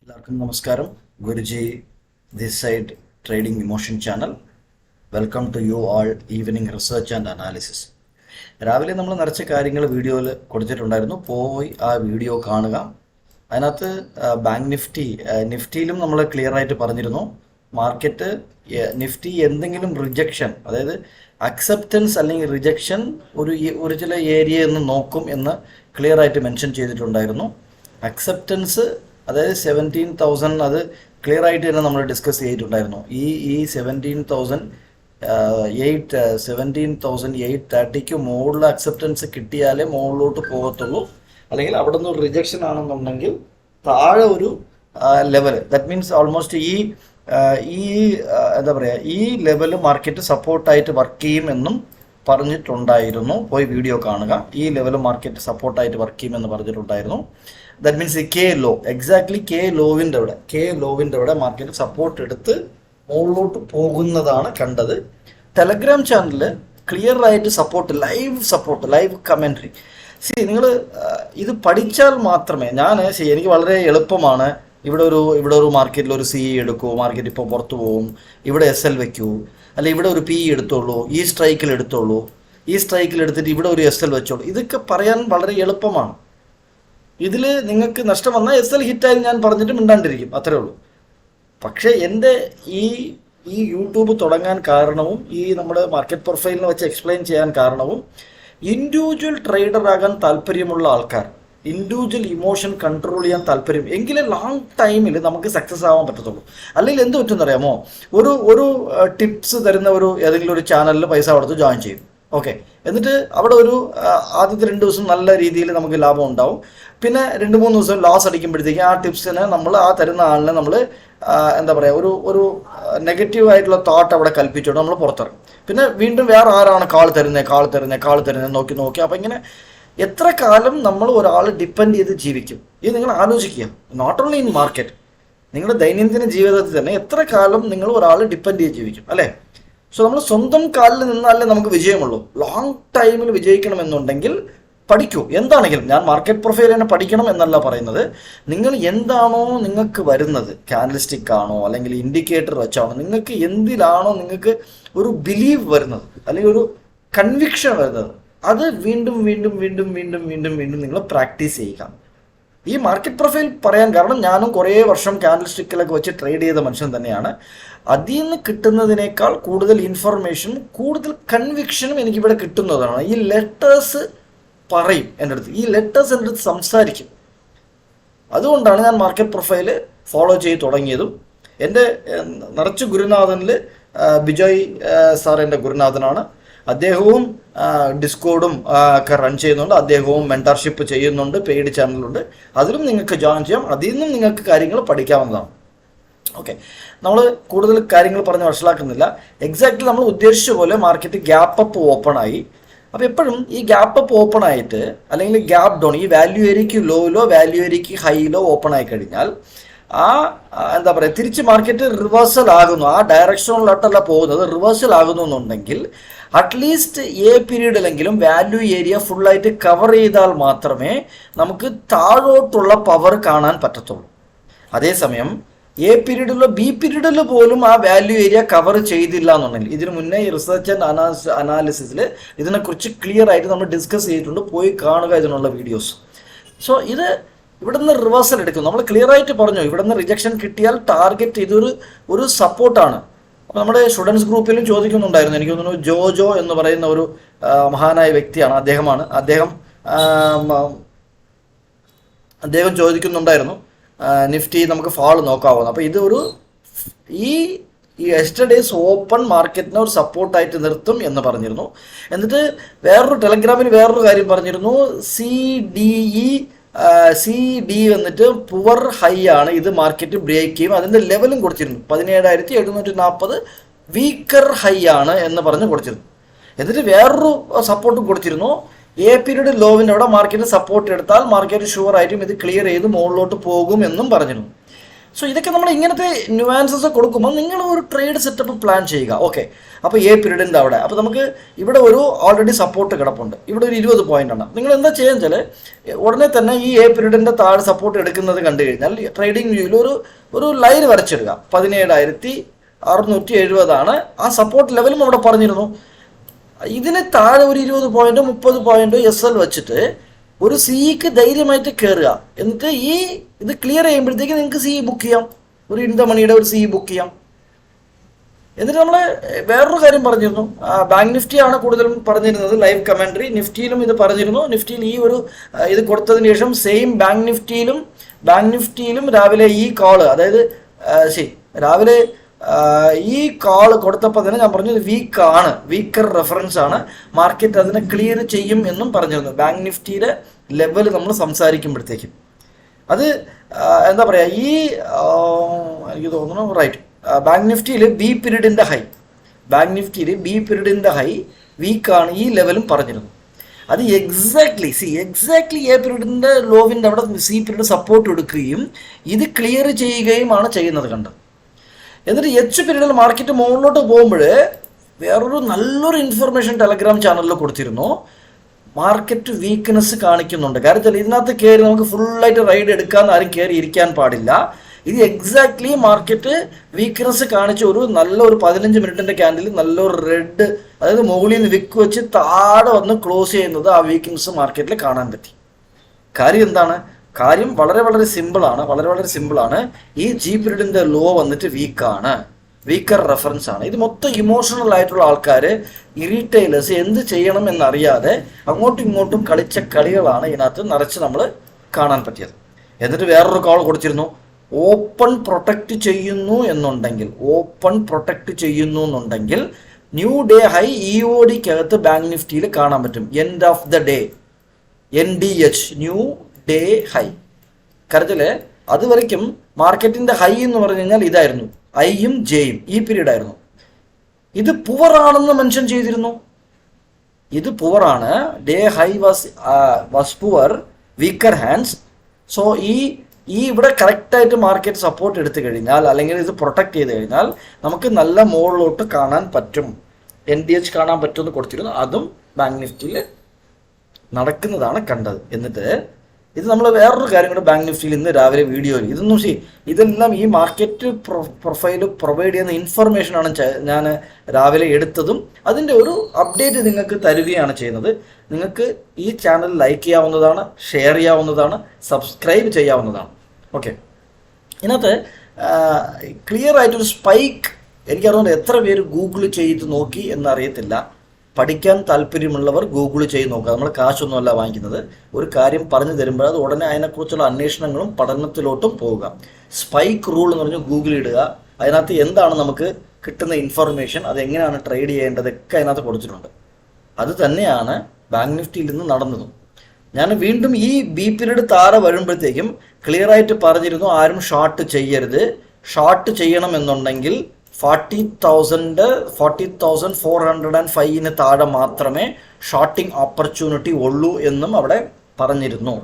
എല്ലാവർക്കും നമസ്കാരം. Guruji this side trading emotion channel. Welcome to you all evening research and analysis. രാവിലെ നമ്മൾ നിറച്ച കാര്യങ്ങൾ വീഡിയോയിൽ കൊടുത്തിട്ടുണ്ടായിരുന്നു. പോയി ആ വീഡിയോ കാണുക. അതിനകത്ത് ബാങ്ക് നിഫ്റ്റിയിലും നമ്മൾ ക്ലിയർ ആയിട്ട് പറഞ്ഞിരുന്നു. മാർക്കറ്റ് നിഫ്റ്റി എന്തെങ്കിലും റിജക്ഷൻ, അതായത് അക്സെപ്റ്റൻസ് അല്ലെങ്കിൽ റിജക്ഷൻ ഒരു ചില ഏരിയയിൽ നിന്ന് നോക്കും എന്ന് ക്ലിയർ ആയിട്ട് മെൻഷൻ ചെയ്തിട്ടുണ്ടായിരുന്നു. അക്സെപ്റ്റൻസ് അതായത് 17,000 അത് ക്ലിയർ ആയിട്ട് തന്നെ നമ്മൾ ഡിസ്കസ് ചെയ്തിട്ടുണ്ടായിരുന്നു. ഈ 17,830 മുകളിൽ അക്സെപ്റ്റൻസ് കിട്ടിയാലേ മുകളിലോട്ട് പോകത്തുള്ളൂ. അല്ലെങ്കിൽ അവിടെ നിന്ന് റിജക്ഷൻ ആണെന്നുണ്ടെങ്കിൽ താഴെ ഒരു ലെവൽ, ദാറ്റ് മീൻസ് ഓൾമോസ്റ്റ് ഈ എന്താ പറയുക, ഈ ലെവല് മാർക്കറ്റ് സപ്പോർട്ടായിട്ട് വർക്ക് ചെയ്യും പറഞ്ഞിട്ടുണ്ടായിരുന്നു. പോയി വീഡിയോ കാണുക. ഈ ലെവൽ മാർക്കറ്റ് സപ്പോർട്ടായിട്ട് വർക്ക് ചെയ്യുമെന്ന് പറഞ്ഞിട്ടുണ്ടായിരുന്നു. That means K low, exactly K ലോവിൻ്റെ അവിടെ മാർക്കറ്റ് സപ്പോർട്ട് എടുത്ത് മുകളിലോട്ട് പോകുന്നതാണ് കണ്ടത്. ടെലഗ്രാം ചാനലിൽ ക്ലിയർ ആയിട്ട് സപ്പോർട്ട് ലൈവ് കമൻട്രി. നിങ്ങൾ ഇത് പഠിച്ചാൽ മാത്രമേ എനിക്ക് വളരെ എളുപ്പമാണ്. ഇവിടെ ഒരു മാർക്കറ്റിൽ ഒരു സി എടുക്കൂ, മാർക്കറ്റ് ഇപ്പോൾ പുറത്തു പോകും, ഇവിടെ SL വെക്കൂ, അല്ല ഇവിടെ ഒരു PE എടുത്തോളൂ, ഈ സ്ട്രൈക്കിൽ എടുത്തിട്ട് ഇവിടെ ഒരു SL വെച്ചോളൂ. ഇതൊക്കെ പറയാൻ വളരെ എളുപ്പമാണ്. ഇതിൽ നിങ്ങൾക്ക് നഷ്ടം വന്നാൽ SL ഹിറ്റായി ഞാൻ പറഞ്ഞിട്ട് മിണ്ടാണ്ടിരിക്കും, അത്രേ ഉള്ളൂ. പക്ഷേ എൻ്റെ ഈ യൂട്യൂബ് തുടങ്ങാൻ കാരണവും ഈ നമ്മുടെ മാർക്കറ്റ് പ്രൊഫൈലിനെ വെച്ച് എക്സ്പ്ലെയിൻ ചെയ്യാൻ കാരണവും ഇൻഡിവിജ്വൽ ട്രേഡർ ആകാൻ താല്പര്യമുള്ള ആൾക്കാർ, ഇൻഡിവിജ്വൽ ഇമോഷൻ കൺട്രോൾ ചെയ്യാൻ താല്പര്യം, എങ്കിലേ ലോങ് ടൈമിൽ നമുക്ക് സക്സസ് ആവാൻ പറ്റത്തുള്ളൂ. അല്ലെങ്കിൽ എന്ത് പറ്റുമെന്ന് അറിയാമോ, ഒരു ടിപ്സ് തരുന്ന ഏതെങ്കിലും ഒരു ചാനലിൽ പൈസ കൊടുത്ത് ജോയിൻ ചെയ്യും. ഓക്കെ, എന്നിട്ട് അവിടെ ആദ്യത്തെ 2 ദിവസം നല്ല രീതിയിൽ നമുക്ക് ലാഭം ഉണ്ടാവും. പിന്നെ 2-3 ദിവസം ലോസ് അടിക്കുമ്പോഴത്തേക്ക് ആ ടിപ്സിന് നമ്മൾ ആ തരുന്ന ആളിനെ നമ്മൾ എന്താ പറയുക, ഒരു നെഗറ്റീവ് ആയിട്ടുള്ള തോട്ട് അവിടെ കൽപ്പിച്ചുകൊണ്ട് നമ്മൾ പുറത്തിറങ്ങും. പിന്നെ വീണ്ടും വേറെ ആരാണ് കാൾ തരുന്നത് നോക്കി. അപ്പം ഇങ്ങനെ എത്ര കാലം നമ്മൾ ഒരാൾ ഡിപ്പെൻഡ് ചെയ്ത് ജീവിക്കും? ഇത് നിങ്ങൾ ആലോചിക്കുക. നോട്ട് ഓൺലി ഇൻ മാർക്കറ്റ്, നിങ്ങളുടെ ദൈനംദിന ജീവിതത്തിൽ തന്നെ എത്ര കാലം നിങ്ങൾ ഒരാൾ ഡിപ്പെൻഡ് ചെയ്ത് ജീവിക്കും, അല്ലേ? സോ നമ്മൾ സ്വന്തം കാലിൽ നിന്നാലേ നമുക്ക് വിജയമുള്ളൂ. ലോങ് ടൈമിൽ വിജയിക്കണമെന്നുണ്ടെങ്കിൽ പഠിക്കൂ. എന്താണെങ്കിലും ഞാൻ മാർക്കറ്റ് പ്രൊഫൈൽ തന്നെ പഠിക്കണം എന്നല്ല പറയുന്നത്. നിങ്ങൾ എന്താണോ നിങ്ങൾക്ക് വരുന്നത്, ക്യാൻഡിൽസ്റ്റിക് ആണോ അല്ലെങ്കിൽ ഇൻഡിക്കേറ്റർ വെച്ചാണോ, നിങ്ങൾക്ക് എന്തിലാണോ നിങ്ങൾക്ക് ഒരു ബിലീവ് വരുന്നത് അല്ലെങ്കിൽ ഒരു കൺവിക്ഷൻ വരുന്നത്, അത് വീണ്ടും നിങ്ങൾ പ്രാക്ടീസ് ചെയ്യുക. ഈ മാർക്കറ്റ് പ്രൊഫൈൽ പറയാൻ കാരണം ഞാനും കുറേ വർഷം ക്യാൻഡിൽസ്റ്റിക്കിലൊക്കെ വെച്ച് ട്രേഡ് ചെയ്ത മനുഷ്യൻ തന്നെയാണ്. അതിൽ നിന്ന് കിട്ടുന്നതിനേക്കാൾ കൂടുതൽ ഇൻഫർമേഷനും കൂടുതൽ കൺവിക്ഷനും എനിക്കിവിടെ കിട്ടുന്നതാണ്. ഈ ലെറ്റേഴ്സ് പറയും എൻ്റെ അടുത്ത്, സംസാരിക്കും. അതുകൊണ്ടാണ് ഞാൻ മാർക്കറ്റ് പ്രൊഫൈല് ഫോളോ ചെയ്ത് തുടങ്ങിയതും. എൻ്റെ നിറച്ച് ഗുരുനാഥനിൽ ബിജോയ് സാർ എൻ്റെ ഗുരുനാഥനാണ്. അദ്ദേഹവും ഡിസ്കോഡും ഒക്കെ റൺ ചെയ്യുന്നുണ്ട്. അദ്ദേഹവും മെൻറ്റർഷിപ്പ് ചെയ്യുന്നുണ്ട്. പെയ്ഡ് ചാനലുണ്ട്, അതിലും നിങ്ങൾക്ക് ജോയിൻ ചെയ്യാം. അതിൽ നിന്നും നിങ്ങൾക്ക് കാര്യങ്ങൾ പഠിക്കാവുന്നതാണ്. ഓക്കെ, നമ്മൾ കൂടുതൽ കാര്യങ്ങൾ പറഞ്ഞ് മനസ്സിലാക്കുന്നില്ല. എക്സാക്ട്ലി നമ്മൾ ഉദ്ദേശിച്ച പോലെ മാർക്കറ്റ് ഗ്യാപ്പ് അപ്പ് ഓപ്പൺ ആയി. അപ്പോൾ എപ്പോഴും ഈ ഗ്യാപ്പ് അപ്പ് ഓപ്പൺ ആയിട്ട് അല്ലെങ്കിൽ ഗ്യാപ്പ് ഡൗൺ, ഈ വാല്യൂ ഏരിയയ്ക്ക് ലോയിലോ വാല്യൂ ഏരിയയ്ക്ക് ഹൈയിലോ ഓപ്പൺ ആയി കഴിഞ്ഞാൽ എന്താ പറയുക, തിരിച്ച് മാർക്കറ്റ് റിവേഴ്സൽ ആകുന്നു, ആ ഡയറക്ഷനിലോട്ടല്ല പോകുന്നത്, റിവേഴ്സൽ ആകുന്നു എന്നുണ്ടെങ്കിൽ അറ്റ്ലീസ്റ്റ് പീരീഡിലെങ്കിലും വാല്യൂ ഏരിയ ഫുള്ളായിട്ട് കവർ ചെയ്താൽ മാത്രമേ നമുക്ക് താഴോട്ടുള്ള പവർ കാണാൻ പറ്റത്തുള്ളൂ. അതേസമയം പീരീഡിലോ പീരീഡിലോ പോലും ആ വാല്യൂ ഏരിയ കവർ ചെയ്തില്ല എന്നുണ്ടെങ്കിൽ, ഇതിനു മുന്നേ ഈ റിസർച്ച് ആൻഡ് അനാലിസിസിൽ ഇതിനെക്കുറിച്ച് ക്ലിയർ ആയിട്ട് നമ്മൾ ഡിസ്കസ് ചെയ്തിട്ടുണ്ട്. പോയി കാണുക ഇതിനുള്ള വീഡിയോസ്. സോ ഇവിടെ നിന്ന് റിവേഴ്സൽ എടുക്കും. നമ്മൾ ക്ലിയർ ആയിട്ട് പറഞ്ഞു, ഇവിടെ നിന്ന് റിജക്ഷൻ കിട്ടിയാൽ ടാർഗറ്റ് ഇതൊരു സപ്പോർട്ടാണ്. അപ്പോൾ നമ്മുടെ സ്റ്റുഡൻസ് ഗ്രൂപ്പിലും ചോദിക്കുന്നുണ്ടായിരുന്നു, എനിക്ക് തോന്നുന്നു ജോജോ എന്ന് പറയുന്ന ഒരു മഹാനായ വ്യക്തിയാണ്, അദ്ദേഹം ചോദിക്കുന്നുണ്ടായിരുന്നു നിഫ്റ്റി നമുക്ക് ഫാൾ നോക്കാവുന്നു. അപ്പോൾ ഈ യെസ്റ്റർഡേസ് ഓപ്പൺ മാർക്കറ്റിനെ ഒരു സപ്പോർട്ടായിട്ട് നിർത്തും എന്ന് പറഞ്ഞിരുന്നു. എന്നിട്ട് ടെലഗ്രാമിൽ വേറൊരു കാര്യം പറഞ്ഞിരുന്നു, CD വന്നിട്ട് പുവർ ഹൈ ആണ്, ഇത് മാർക്കറ്റ് ബ്രേക്ക് ചെയ്യും. അതിൻ്റെ ലെവലും കൊടുത്തിരുന്നു 17,740 വീക്കർ ഹൈ ആണ് എന്ന് പറഞ്ഞ് കൊടുത്തിരുന്നു. എന്നിട്ട് വേറൊരു സപ്പോർട്ടും കൊടുത്തിരുന്നു, പീരീഡ് ലോവിൻ്റെ അവിടെ മാർക്കറ്റ് സപ്പോർട്ട് എടുത്താൽ മാർക്കറ്റ് ഷുവർ ആയിട്ടും ഇത് ക്ലിയർ ചെയ്ത് മുകളിലോട്ട് പോകും എന്നും പറഞ്ഞിരുന്നു. സോ ഇതൊക്കെ നമ്മൾ ഇങ്ങനത്തെ ന്യൂവാൻസസ് കൊടുക്കുമ്പോൾ നിങ്ങൾ ഒരു ട്രേഡ് സെറ്റപ്പ് പ്ലാൻ ചെയ്യുക. ഓക്കെ, അപ്പോൾ എ പീരീഡിൻ്റെ അവിടെ അപ്പോൾ നമുക്ക് ഇവിടെ ഒരു ഓൾറെഡി സപ്പോർട്ട് കിടപ്പുണ്ട്, ഇവിടെ ഒരു 20 പോയിന്റ് ആണ്. നിങ്ങൾ എന്താ ചെയ്യാന്ന് വെച്ചാൽ ഉടനെ തന്നെ ഈ എ പീരീഡിൻ്റെ താഴെ സപ്പോർട്ട് എടുക്കുന്നത് കണ്ടു കഴിഞ്ഞാൽ ട്രേഡിംഗ് വ്യൂവിൽ ഒരു ലൈൻ വരച്ചിടുക. 17,670 ആ സപ്പോർട്ട് ലെവലും അവിടെ പറഞ്ഞിരുന്നു. ഇതിന് താഴെ ഒരു 20 പോയിന്റോ 30 പോയിന്റോ SL വെച്ചിട്ട് ഒരു സിക്ക് ധൈര്യമായിട്ട് കയറുക. എന്നിട്ട് ഇത് ക്ലിയർ ചെയ്യുമ്പോഴത്തേക്ക് നിങ്ങൾക്ക് സി ബുക്ക് ചെയ്യാം, ഒരു ഇൻ ദ മണിയുടെ ഒരു സി ബുക്ക് ചെയ്യാം. എന്നിട്ട് നമ്മൾ വേറൊരു കാര്യം പറഞ്ഞിരുന്നു, ബാങ്ക് നിഫ്റ്റി ആണ് കൂടുതലും പറഞ്ഞിരുന്നത് ലൈവ് കമൻട്രി. നിഫ്റ്റിയിലും ഇത് പറഞ്ഞിരുന്നു. നിഫ്റ്റിയിൽ ഇത് കൊടുത്തതിന് ശേഷം സെയിം ബാങ്ക് നിഫ്റ്റിയിലും രാവിലെ ഈ കോള്, അതായത് രാവിലെ ഈ കോൾ കൊടുത്തപ്പോൾ തന്നെ ഞാൻ പറഞ്ഞു വീക്കർ റെഫറൻസ് ആണ്, മാർക്കറ്റ് അതിനെ ക്ലിയർ ചെയ്യും എന്നും പറഞ്ഞിരുന്നു. ബാങ്ക് നിഫ്റ്റിയുടെ ലെവൽ നമ്മൾ സംസാരിക്കുമ്പോഴത്തേക്കും അത് എന്താ പറയുക, എനിക്ക് തോന്നുന്നു റൈറ്റ്, ബാങ്ക് നിഫ്റ്റിയിൽ ബി പീരീഡിൻ്റെ ഹൈ വീക്കാണ്, ഈ ലെവലും പറഞ്ഞിരുന്നു. അത് എക്സാക്ട്ലി എ പീരീഡിൻ്റെ ലോവിൻ്റെ അവിടെ സി പീരീഡ് സപ്പോർട്ട് എടുക്കുകയും ഇത് ക്ലിയർ ചെയ്യുകയുമാണ് ചെയ്യുന്നത് കണ്ടത്. എന്നിട്ട് എച്ച് പീരീഡിൽ മാർക്കറ്റ് മുകളിലോട്ട് പോകുമ്പോൾ വേറൊരു നല്ലൊരു ഇൻഫർമേഷൻ ടെലഗ്രാം ചാനലിൽ കൊടുത്തിരുന്നു. മാർക്കറ്റ് വീക്ക്നെസ് കാണിക്കുന്നുണ്ട്. കാരണം ഇതിനകത്ത് കയറി നമുക്ക് ഫുള്ളായിട്ട് റൈഡ് എടുക്കാമെന്ന് ആരും കയറി ഇരിക്കാൻ പാടില്ല. ഇത് എക്സാക്ട്ലി മാർക്കറ്റ് വീക്ക്നെസ് കാണിച്ച നല്ലൊരു 15 മിനിറ്റിൻ്റെ ക്യാൻഡിൽ നല്ലൊരു റെഡ്, അതായത് മുകളിൽ നിന്ന് വിക്ക് വെച്ച് താഴെ വന്ന് ക്ലോസ് ചെയ്യുന്നത് ആ വീക്ക്നെസ് മാർക്കറ്റിൽ കാണാൻ പറ്റി. കാര്യം എന്താണ്? കാര്യം വളരെ വളരെ സിമ്പിളാണ്. ഈ ജി പീരീഡിൻ്റെ ലോ വന്നിട്ട് വീക്കർ റെഫറൻസ് ആണ്. ഇത് മൊത്തം ഇമോഷണൽ ആയിട്ടുള്ള ആൾക്കാർ, റീറ്റെയിലേഴ്സ് എന്ത് ചെയ്യണം എന്നറിയാതെ അങ്ങോട്ടും ഇങ്ങോട്ടും കളിച്ച കളികളാണ് ഇതിനകത്ത് നിറച്ച് നമ്മൾ കാണാൻ പറ്റിയത്. എന്നിട്ട് വേറൊരു കോൾ കൊടുത്തിരുന്നു, ഓപ്പൺ പ്രൊട്ടക്റ്റ് ചെയ്യുന്നു എന്നുണ്ടെങ്കിൽ ന്യൂ ഡേ ഹൈ EODക്കകത്ത് ബാങ്ക് നിഫ്റ്റിയിൽ കാണാൻ പറ്റും. End of the day NDH new day high. കാര്യത്തില് അതുവരയ്ക്കും മാർക്കറ്റിന്റെ ഹൈ എന്ന് പറഞ്ഞു കഴിഞ്ഞാൽ ഇതായിരുന്നു, ഐയും ജെയും ഈ പീരീഡ് ആയിരുന്നു. ഇത് പുവർ ആണെന്ന് മെൻഷൻ ചെയ്തിരുന്നു. ഇത് പുവറാണ്, day high was poor, weaker hands. So ഇവിടെ കറക്റ്റായിട്ട് മാർക്കറ്റ് സപ്പോർട്ട് എടുത്തു കഴിഞ്ഞാൽ, അല്ലെങ്കിൽ ഇത് പ്രൊട്ടക്ട് ചെയ്ത് കഴിഞ്ഞാൽ നമുക്ക് നല്ല മുകളിലോട്ട് കാണാൻ പറ്റും, NDH കാണാൻ പറ്റുമെന്ന് കൊടുത്തിരുന്നു. അതും ബാങ്ക് നിഫ്റ്റിയിൽ നടക്കുന്നതാണ് കണ്ടത്. എന്നിട്ട് ഇത് നമ്മൾ വേറൊരു കാര്യം കൂടെ ബാങ്ക് നിഫ്റ്റിയിൽ ഇന്ന് രാവിലെ വീഡിയോയിൽ ഇതെല്ലാം ഈ മാർക്കറ്റ് പ്രൊഫൈൽ പ്രൊവൈഡ് ചെയ്യുന്ന ഇൻഫർമേഷനാണ് ഞാൻ രാവിലെ എടുത്തതും അതിൻ്റെ ഒരു അപ്ഡേറ്റ് നിങ്ങൾക്ക് തരികയാണ് ചെയ്യുന്നത്. നിങ്ങൾക്ക് ഈ ചാനൽ ലൈക്ക് ചെയ്യാവുന്നതാണ്, ഷെയർ ചെയ്യാവുന്നതാണ്, സബ്സ്ക്രൈബ് ചെയ്യാവുന്നതാണ്. ഓക്കെ, ഇതിനകത്ത് ക്ലിയർ ആയിട്ടൊരു സ്പൈക്ക് എനിക്കറിയാവുന്ന എത്ര പേര് ഗൂഗിൾ ചെയ്ത് നോക്കി എന്നറിയത്തില്ല. പഠിക്കാൻ താല്പര്യമുള്ളവർ ഗൂഗിൾ ചെയ്ത് നോക്കുക. നമ്മൾ കാശൊന്നുമല്ല വാങ്ങിക്കുന്നത്. ഒരു കാര്യം പറഞ്ഞു തരുമ്പോൾ അത് ഉടനെ അതിനെക്കുറിച്ചുള്ള അന്വേഷണങ്ങളും പഠനത്തിലോട്ടും പോവുക. സ്പൈക്ക് റൂൾ എന്ന് പറഞ്ഞ് ഗൂഗിൾ ഇടുക. അതിനകത്ത് എന്താണ് നമുക്ക് കിട്ടുന്ന ഇൻഫർമേഷൻ, അതെങ്ങനെയാണ് ട്രേഡ് ചെയ്യേണ്ടതൊക്കെ അതിനകത്ത് കൊടുത്തിട്ടുണ്ട്. അത് തന്നെയാണ് ബാങ്ക് നിഫ്റ്റിയിൽ നിന്ന് നടന്നതും. ഞാൻ വീണ്ടും ഈ ബി പീരീഡ് താഴെ വരുമ്പോഴത്തേക്കും ക്ലിയർ ആയിട്ട് പറഞ്ഞിരുന്നു, ആരും ഷോർട്ട് ചെയ്യരുത്. ഷോർട്ട് ചെയ്യണം എന്നുണ്ടെങ്കിൽ 40,405 താഴെ മാത്രമേ ഷോർട്ടിംഗ് ഓപ്പർച്യൂണിറ്റി ഉള്ളൂ എന്നും അവിടെ പറഞ്ഞിരുന്നു.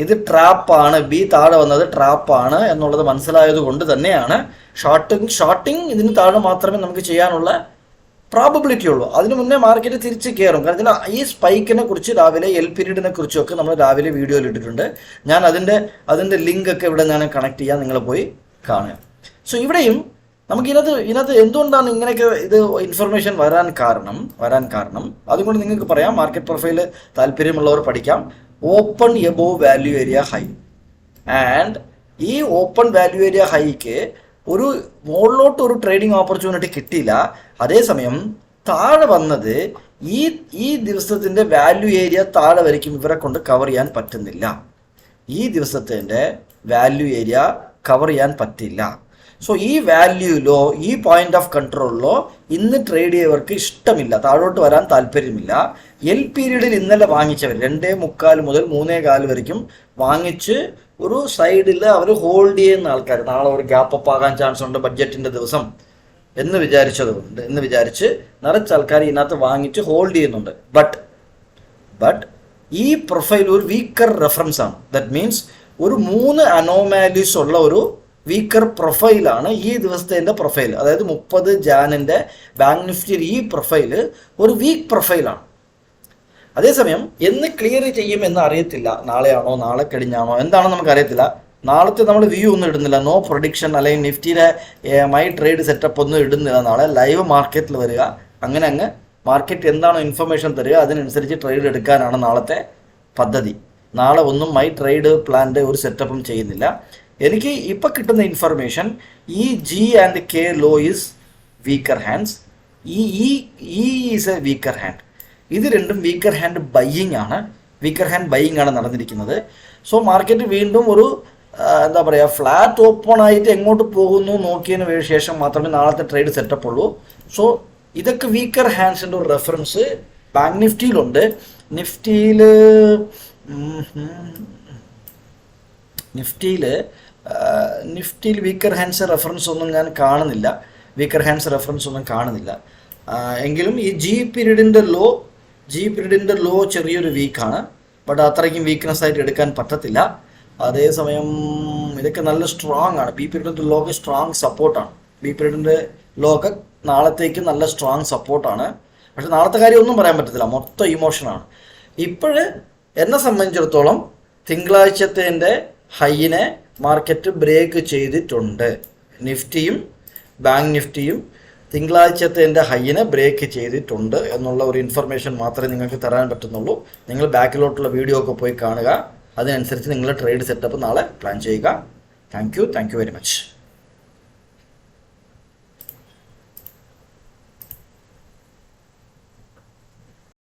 ഇത് ട്രാപ്പാണ്, ബി താഴെ വന്നത് ട്രാപ്പാണ് എന്നുള്ളത് മനസ്സിലായത് കൊണ്ട് തന്നെയാണ് ഷോർട്ടിംഗ് ഇതിന് താഴെ മാത്രമേ നമുക്ക് ചെയ്യാനുള്ള പ്രോബബിലിറ്റി ഉള്ളൂ. അതിന് മുന്നേ മാർക്കറ്റ് തിരിച്ച് കയറും. കാരണം ഈ സ്പൈക്കിനെ കുറിച്ച് രാവിലെ എൽ പീരീഡിനെ കുറിച്ചൊക്കെ നമ്മൾ രാവിലെ വീഡിയോയിൽ ഇട്ടിട്ടുണ്ട്. ഞാൻ അതിൻ്റെ ലിങ്ക് ഒക്കെ ഇവിടെ ഞാൻ കണക്ട് ചെയ്യാൻ, നിങ്ങൾ പോയി കാണുക. സോ ഇവിടെയും നമുക്ക് ഇതിനകത്ത് എന്തുകൊണ്ടാണ് ഇങ്ങനെയൊക്കെ ഇത് ഇൻഫർമേഷൻ വരാൻ കാരണം അതുകൊണ്ട് നിങ്ങൾക്ക് പറയാം, മാർക്കറ്റ് പ്രൊഫൈൽ താല്പര്യമുള്ളവർ പഠിക്കാം. Open above value area high, and ഈ ഓപ്പൺ വാല്യൂ ഏരിയ ഹൈക്ക് ഒരു മുകളിലോട്ട് ഒരു ട്രേഡിംഗ് ഓപ്പർച്യൂണിറ്റി കിട്ടിയില്ല. അതേസമയം താഴെ വന്നത് ഈ ദിവസത്തിൻ്റെ വാല്യൂ ഏരിയ താഴെ വരയ്ക്കും ഇവരെ കൊണ്ട് കവർ ചെയ്യാൻ പറ്റുന്നില്ല. ഈ ദിവസത്തിൻ്റെ വാല്യൂ ഏരിയ കവർ ചെയ്യാൻ പറ്റില്ല. സോ ഈ വാല്യൂലോ ഈ പോയിന്റ് ഓഫ് കൺട്രോളിലോ ഇന്ന് ട്രേഡ് ചെയ്യവർക്ക് ഇഷ്ടമില്ല, താഴോട്ട് വരാൻ താല്പര്യമില്ല. എൽ പീരീഡിൽ ഇന്നലെ വാങ്ങിച്ചവർ 2.25 മുതൽ 3.25 വരയ്ക്കും വാങ്ങിച്ച് ഒരു സൈഡിൽ അവർ ഹോൾഡ് ചെയ്യുന്ന ആൾക്കാർ, നാളെ ഒരു ഗ്യാപ്പ് അപ്പ് ആകാൻ ചാൻസ് ഉണ്ട് ബഡ്ജറ്റിൻ്റെ ദിവസം എന്ന് വിചാരിച്ച് നിറച്ച ആൾക്കാർ ഇതിനകത്ത് വാങ്ങിച്ച് ഹോൾഡ് ചെയ്യുന്നുണ്ട്. ബട്ട് ഈ പ്രൊഫൈൽ ഒരു വീക്കർ റെഫറൻസ് ആണ്. ദാറ്റ് മീൻസ് ഒരു 3 അനോമാലീസ് ഉള്ള ഒരു വീക്കർ പ്രൊഫൈലാണ് ഈ ദിവസത്തെ പ്രൊഫൈൽ. അതായത് 30 ജാനിൻ്റെ ബാങ്ക് നിഫ്റ്റിയിൽ ഈ പ്രൊഫൈല് ഒരു വീക്ക് പ്രൊഫൈലാണ്. അതേസമയം എന്ന് ക്ലിയർ ചെയ്യുമെന്ന് അറിയത്തില്ല. നാളെയാണോ നാളെ കഴിഞ്ഞാണോ എന്താണോ നമുക്ക് അറിയത്തില്ല. നാളത്തെ നമ്മൾ വ്യൂ ഒന്നും ഇടുന്നില്ല, നോ പ്രൊഡിക്ഷൻ അല്ലെങ്കിൽ നിഫ്റ്റിയുടെ മൈ ട്രേഡ് സെറ്റപ്പ് ഒന്നും ഇടുന്നില്ല. നാളെ ലൈവ് മാർക്കറ്റിൽ വരിക, അങ്ങനെ അങ്ങ് മാർക്കറ്റ് എന്താണോ ഇൻഫർമേഷൻ തരിക അതിനനുസരിച്ച് ട്രേഡ് എടുക്കാനാണ് നാളത്തെ പദ്ധതി. നാളെ ഒന്നും മൈ ട്രേഡ് പ്ലാൻ്റെ ഒരു സെറ്റപ്പും ചെയ്യുന്നില്ല. എനിക്ക് ഇപ്പം കിട്ടുന്ന ഇൻഫർമേഷൻ ഈ G and K law is weaker hands, ഈ ഈസ് എ വീക്കർ ഹാൻഡ്. ഇത് രണ്ടും വീക്കർ ഹാൻഡ് ബൈയിങ് ആണ് നടന്നിരിക്കുന്നത്. സോ മാർക്കറ്റ് വീണ്ടും ഒരു എന്താ പറയുക, ഫ്ലാറ്റ് ഓപ്പൺ ആയിട്ട് എങ്ങോട്ട് പോകുന്നു നോക്കിയതിന് ശേഷം മാത്രമേ നാളത്തെ ട്രേഡ് സെറ്റപ്പ് ഉള്ളൂ. സോ ഇതൊക്കെ വീക്കർ ഹാൻഡ്സിൻ്റെ ഒരു റെഫറൻസ് ബാങ്ക് നിഫ്റ്റിയിലുണ്ട്. നിഫ്റ്റിയിൽ വീക്കർ ഹാൻഡ്സ് റെഫറൻസ് ഒന്നും ഞാൻ കാണുന്നില്ല. എങ്കിലും ഈ ജി പീരീഡിൻ്റെ ലോ ചെറിയൊരു വീക്കാണ്. ബട്ട് അത്രയ്ക്കും വീക്ക്നെസ് ആയിട്ട് എടുക്കാൻ പറ്റത്തില്ല. അതേസമയം ഇതൊക്കെ നല്ല സ്ട്രോങ് ആണ്. ബി പീരീഡിൻ്റെ ലോ ഒക്കെ സ്ട്രോങ് സപ്പോർട്ടാണ്. ബി പീരീഡിൻ്റെ ലോ ഒക്കെ നാളത്തേക്ക് നല്ല സ്ട്രോങ് സപ്പോർട്ടാണ്. പക്ഷെ നാളത്തെ കാര്യം ഒന്നും പറയാൻ പറ്റത്തില്ല, മൊത്തം ഇമോഷനാണ്. ഇപ്പോഴ് എന്നെ സംബന്ധിച്ചിടത്തോളം തിങ്കളാഴ്ചത്തെ ഹൈയിനെ മാർക്കറ്റ് ബ്രേക്ക് ചെയ്തിട്ടുണ്ട്. നിഫ്റ്റിയും ബാങ്ക് നിഫ്റ്റിയും തിങ്കളാഴ്ചത്തെ ഹൈയിനെ ബ്രേക്ക് ചെയ്തിട്ടുണ്ട് എന്നുള്ള ഒരു ഇൻഫർമേഷൻ മാത്രമേ നിങ്ങൾക്ക് തരാൻ പറ്റുന്നുള്ളൂ. നിങ്ങൾ ബാക്കിലോട്ടുള്ള വീഡിയോ ഒക്കെ പോയി കാണുക. അതിനനുസരിച്ച് നിങ്ങൾ ട്രേഡ് സെറ്റപ്പ് നാളെ പ്ലാൻ ചെയ്യുക. Thank you very much.